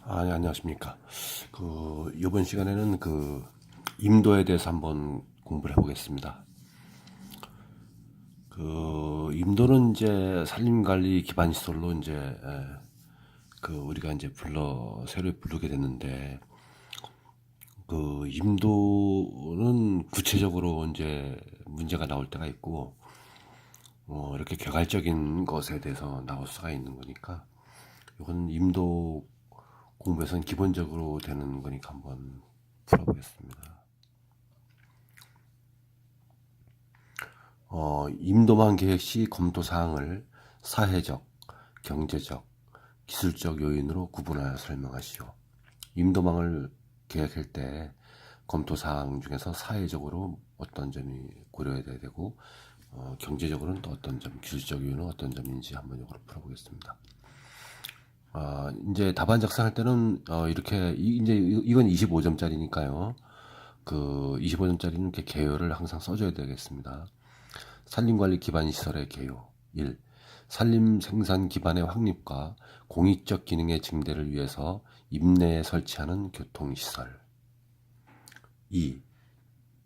네, 안녕하십니까. 이번 시간에는 임도에 대해서 한번 공부를 해보겠습니다. 임도는 이제 산림관리 기반시설로 이제, 우리가 이제 새로 부르게 됐는데, 임도는 구체적으로 이제 문제가 나올 때가 있고, 이렇게 개괄적인 것에 대해서 나올 수가 있는 거니까, 이건 임도 공부에서는 기본적으로 되는 거니까 한번 풀어보겠습니다. 임도만 계획 시 검토 사항을 사회적, 경제적, 기술적 요인으로 구분하여 설명하시오. 임도망을 계획할 때 검토 사항 중에서 사회적으로 어떤 점이 고려해야 되고, 경제적으로는 또 어떤 점, 기술적 요인은 어떤 점인지 한번 이걸 풀어보겠습니다. 이제 답안 작성할 때는 이렇게 이제 이건 25점짜리니까요. 25점짜리는 이렇게 개요를 항상 써줘야 되겠습니다. 산림관리 기반 시설의 개요. 1. 산림 생산 기반의 확립과 공익적 기능의 증대를 위해서 임내에 설치하는 교통시설. 2.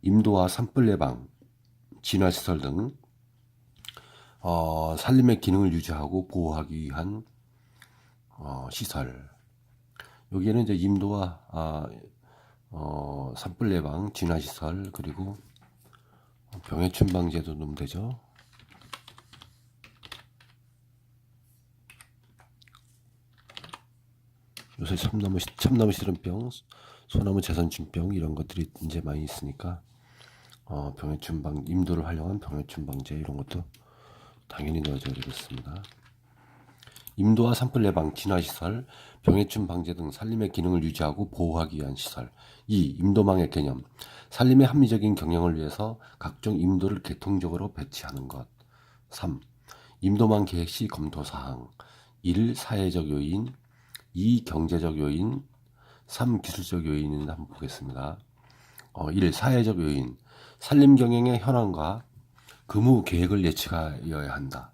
임도와 산불 예방, 진화시설 등 산림의 기능을 유지하고 보호하기 위한 시설. 여기에는 이제 임도와 산불 예방, 진화시설, 그리고 병해충 방제도 넣으면 되죠. 요새 참나무 실험병, 소나무 재선충병 이런 것들이 이제 많이 있으니까 임도를 활용한 병해충 방제 이런 것도 당연히 넣어줘야 되겠습니다. 임도와 산불 예방, 진화시설, 병해충 방제 등 산림의 기능을 유지하고 보호하기 위한 시설. 2. 임도망의 개념. 산림의 합리적인 경영을 위해서 각종 임도를 계통적으로 배치하는 것. 3. 임도망 계획 시 검토 사항. 1. 사회적 요인, 2. 경제적 요인, 3. 기술적 요인을 한번 보겠습니다. 1. 사회적 요인. 산림 경영의 현황과 근무 계획을 예측하여야 한다.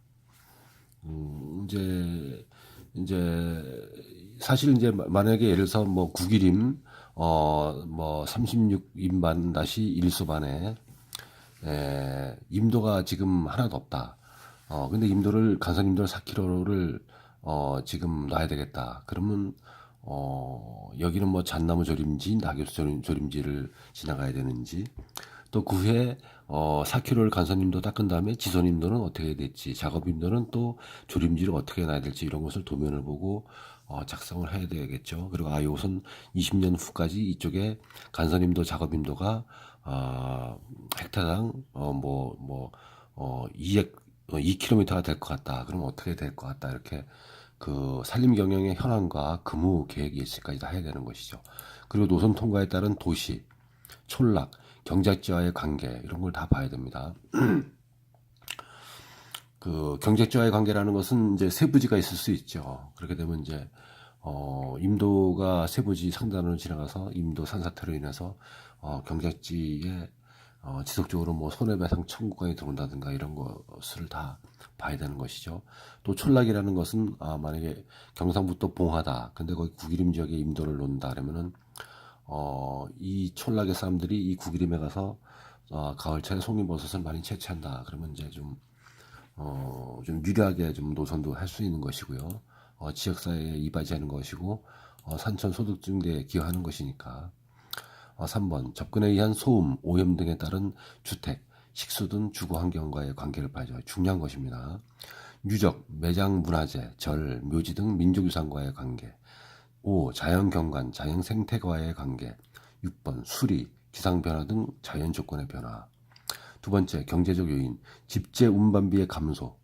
이제 사실 이제 만약에 예를 들어서 뭐 국일임 뭐 36인반 다시 1수반에 임도가 지금 하나도 없다. 근데 간선임도를 4km를 지금 놔야 되겠다. 그러면 여기는 뭐 잣나무 조림지, 낙엽수 조림지를 지나가야 되는지, 또 그 후에 4km를 간선임도 닦은 다음에 지선임도는 어떻게 해야 될지, 작업임도는 또 조림지를 어떻게 놔야 될지 이런 것을 도면을 보고 작성을 해야 되겠죠. 그리고 이것은 20년 후까지 이쪽에 간선임도, 작업임도가 헥타당 2km가 될 것 같다. 그러면 어떻게 될 것 같다. 이렇게 산림 경영의 현황과 근무 계획 예측까지 다 해야 되는 것이죠. 그리고 노선 통과에 따른 도시, 촌락, 경작지와의 관계 이런 걸 다 봐야 됩니다. 경작지와의 관계라는 것은 이제 세부지가 있을 수 있죠. 그렇게 되면 이제 임도가 세부지 상단으로 지나가서 임도 산사태로 인해서 경작지에 지속적으로 뭐 손해배상 청구권이 들어온다든가 이런 것을 다 봐야 되는 것이죠. 또 촌락이라는 것은 만약에 경상북도 봉하다. 근데 거기 국이림 지역에 임도를 놓는다 그러면은 이 촌락의 사람들이 이 국이림에 가서 가을철에 송이버섯을 많이 채취한다. 그러면 이제 좀 유리하게 좀 노선도 할 수 있는 것이고요. 지역사회에 이바지하는 것이고 산천 소득 증대에 기여하는 것이니까. 3번 접근에 의한 소음, 오염 등에 따른 주택, 식수 등 주거 환경과의 관계를 봐야죠. 중요한 것입니다. 유적, 매장 문화재, 절, 묘지 등 민족유산과의 관계. 5. 자연경관, 자연생태과의 관계. 6번 수리, 기상변화 등 자연조건의 변화. 두 번째, 경제적 요인, 집재 운반비의 감소,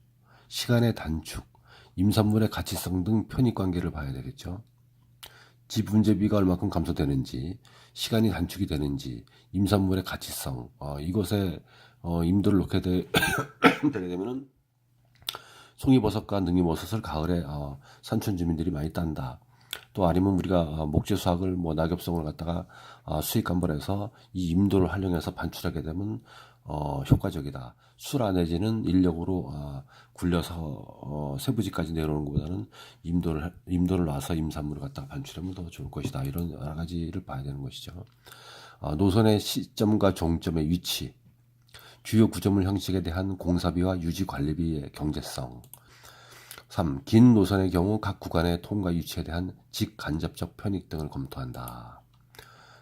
시간의 단축, 임산물의 가치성 등 편익관계를 봐야 되겠죠. 집 운제비가 얼마큼 감소되는지, 시간이 단축이 되는지, 임산물의 가치성, 이것에 임도를 놓게 되게 되면은 송이버섯과 능이버섯을 가을에 산촌 주민들이 많이 딴다. 또 아니면 우리가 목재 수확을 뭐 낙엽송을 갖다가 수익 감벌해서 이 임도를 활용해서 반출하게 되면 효과적이다. 수라 내지는 인력으로 굴려서 세부지까지 내려오는 것보다는 임도를 놔서 임산물을 갖다가 반출하면 더 좋을 것이다. 이런 여러 가지를 봐야 되는 것이죠. 노선의 시점과 종점의 위치, 주요 구조물 형식에 대한 공사비와 유지 관리비의 경제성. 3. 긴 노선의 경우 각 구간의 통과 위치에 대한 직간접적 편익 등을 검토한다.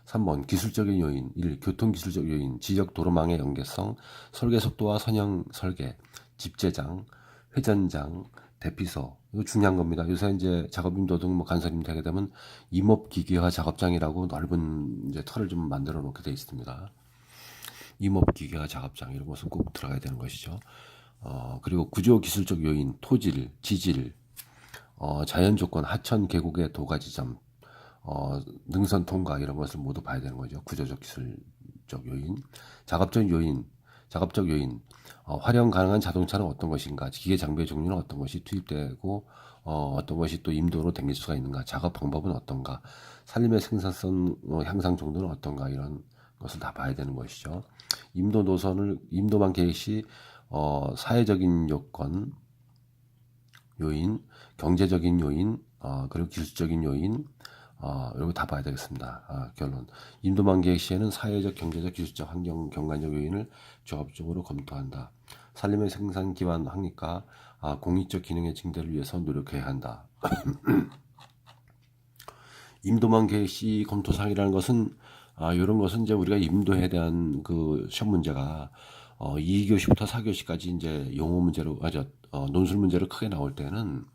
3번 기술적인 요인. 1. 교통기술적 요인, 지적 도로망의 연계성, 설계 속도와 선형 설계, 집재장, 회전장, 대피소. 이거 중요한 겁니다. 요새 이제 작업임도 등 간선임도 하게 되면 임업기계화 작업장이라고 넓은 이제 털을 좀 만들어 놓게 되어 있습니다. 임업기계화 작업장 이런 것은 꼭 들어가야 되는 것이죠. 그리고 구조기술적 요인, 토질, 지질, 자연조건, 하천 계곡의 도가지점, 능선 통과 이런 것을 모두 봐야 되는 거죠. 구조적 기술적 요인, 작업적 요인, 활용 가능한 자동차는 어떤 것인가, 기계 장비의 종류는 어떤 것이 투입되고 어떤 것이 또 임도로 댕길 수가 있는가, 작업 방법은 어떤가, 산림의 생산성 향상 정도는 어떤가, 이런 것을 다 봐야 되는 것이죠. 임도만 계획 시 사회적인 요건, 요인, 경제적인 요인, 그리고 기술적인 요인, 이런 거 다 봐야 되겠습니다. 결론. 임도만 계획 시에는 사회적, 경제적, 기술적, 환경, 경관적 요인을 종합적으로 검토한다. 산림의 생산 기반 확립과 공익적 기능의 증대를 위해서 노력해야 한다. 임도만 계획 시 검토사항이라는 것은 이런 것은 이제 우리가 임도에 대한 그 시험 문제가 2교시부터 4교시까지 이제 용어 문제로 논술 문제로 크게 나올 때는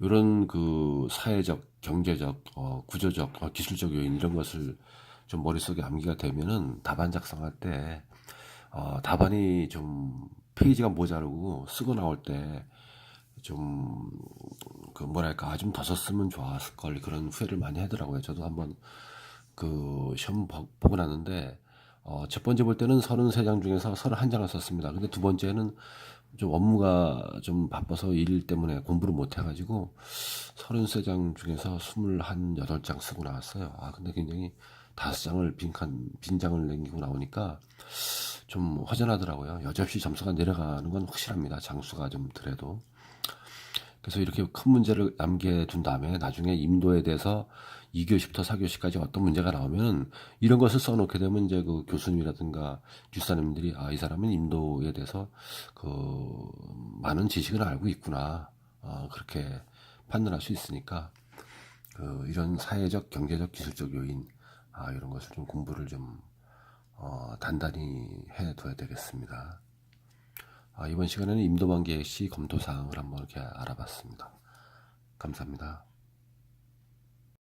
이런 그 사회적, 경제적, 구조적, 기술적 요인 이런 것을 좀 머릿속에 암기가 되면은 답안 작성할 때 답안이 좀 페이지가 모자르고 쓰고 나올 때 좀 그 뭐랄까 좀 더 썼으면 좋았을 걸 그런 후회를 많이 하더라고요. 저도 한번 그 시험 보고 났는데 첫 번째 볼 때는 33장 중에서 31장을 썼습니다. 근데 두 번째는 좀 업무가 좀 바빠서 일 때문에 공부를 못 해가지고 33장 중에서 28장 쓰고 나왔어요. 근데 굉장히 5장을 빈장을 남기고 나오니까 좀 허전하더라고요. 여지없이 점수가 내려가는 건 확실합니다. 장수가 좀 덜해도. 그래서 이렇게 큰 문제를 남겨둔 다음에 나중에 임도에 대해서 2교시부터 4교시까지 어떤 문제가 나오면 이런 것을 써놓게 되면 이제 그 교수님이라든가 교사님들이 이 사람은 임도에 대해서 그 많은 지식을 알고 있구나. 그렇게 판단할 수 있으니까 이런 사회적, 경제적, 기술적 요인 이런 것을 좀 공부를 좀 단단히 해둬야 되겠습니다. 이번 시간에는 임도만 계획 시 검토사항을 한번 이렇게 알아봤습니다. 감사합니다.